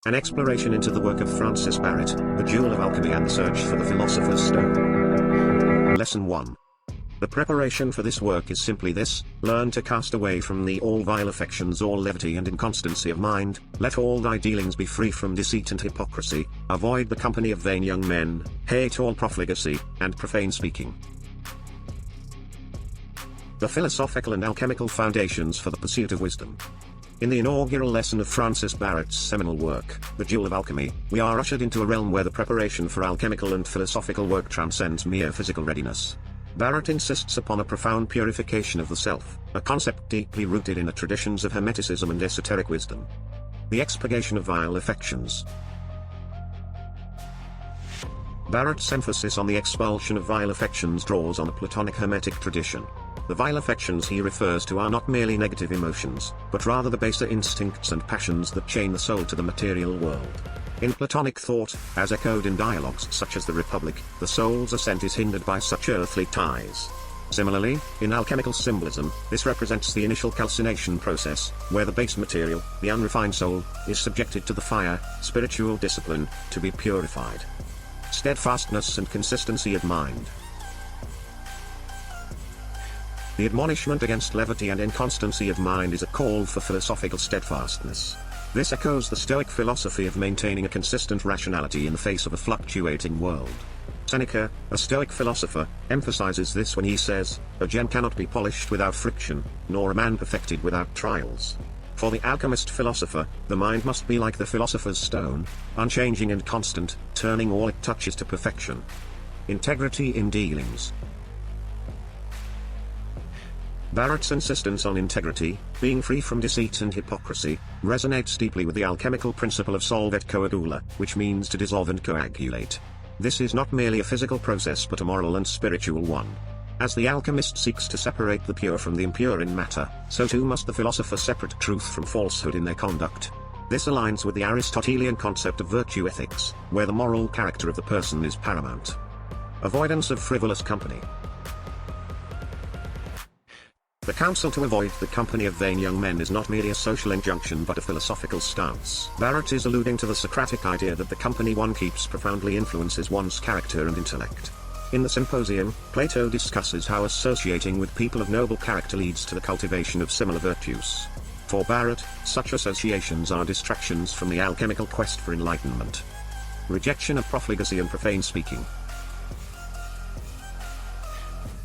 An exploration into the work of Francis Barret, the Jewel of Alchemy and the search for the Philosopher's Stone. Lesson 1. The preparation for this work is simply this: learn to cast away from thee all vile affections, all levity and inconstancy of mind, let all thy dealings be free from deceit and hypocrisy, avoid the company of vain young men, hate all profligacy, and profane speaking. The philosophical and alchemical foundations for the pursuit of wisdom. In the inaugural lesson of Francis Barrett's seminal work, The Jewel of Alchemy, we are ushered into a realm where the preparation for alchemical and philosophical work transcends mere physical readiness. Barret insists upon a profound purification of the self, a concept deeply rooted in the traditions of hermeticism and esoteric wisdom. The expurgation of vile affections. Barrett's emphasis on the expulsion of vile affections draws on the Platonic Hermetic tradition. The vile affections he refers to are not merely negative emotions, but rather the baser instincts and passions that chain the soul to the material world. In Platonic thought, as echoed in dialogues such as the Republic, the soul's ascent is hindered by such earthly ties. Similarly, in alchemical symbolism, this represents the initial calcination process, where the base material, the unrefined soul, is subjected to the fire, spiritual discipline, to be purified. Steadfastness and consistency of mind. The admonishment against levity and inconstancy of mind is a call for philosophical steadfastness. This echoes the Stoic philosophy of maintaining a consistent rationality in the face of a fluctuating world. Seneca, a Stoic philosopher, emphasizes this when he says, "A gem cannot be polished without friction, nor a man perfected without trials." For the alchemist philosopher, the mind must be like the philosopher's stone, unchanging and constant, turning all it touches to perfection. Integrity in dealings. Barrett's insistence on integrity, being free from deceit and hypocrisy, resonates deeply with the alchemical principle of solve et coagula, which means to dissolve and coagulate. This is not merely a physical process but a moral and spiritual one. As the alchemist seeks to separate the pure from the impure in matter, so too must the philosopher separate truth from falsehood in their conduct. This aligns with the Aristotelian concept of virtue ethics, where the moral character of the person is paramount. Avoidance of frivolous company. The counsel to avoid the company of vain young men is not merely a social injunction but a philosophical stance. Barret is alluding to the Socratic idea that the company one keeps profoundly influences one's character and intellect. In the Symposium, Plato discusses how associating with people of noble character leads to the cultivation of similar virtues. For Barret, such associations are distractions from the alchemical quest for enlightenment. Rejection of profligacy and profane speaking.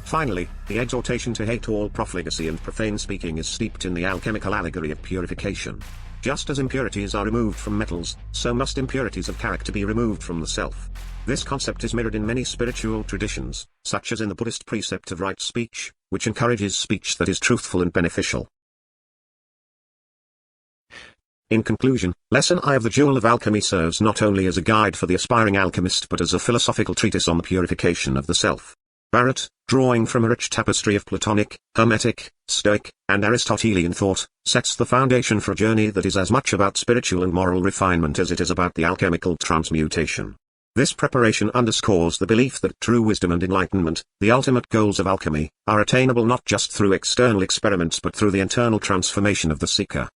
Finally, the exhortation to hate all profligacy and profane speaking is steeped in the alchemical allegory of purification. Just as impurities are removed from metals, so must impurities of character be removed from the self. This concept is mirrored in many spiritual traditions, such as in the Buddhist precept of right speech, which encourages speech that is truthful and beneficial. In conclusion, Lesson I of the Jewel of Alchemy serves not only as a guide for the aspiring alchemist but as a philosophical treatise on the purification of the self. Barret, drawing from a rich tapestry of Platonic, Hermetic, Stoic, and Aristotelian thought, sets the foundation for a journey that is as much about spiritual and moral refinement as it is about the alchemical transmutation. This preparation underscores the belief that true wisdom and enlightenment, the ultimate goals of alchemy, are attainable not just through external experiments but through the internal transformation of the seeker.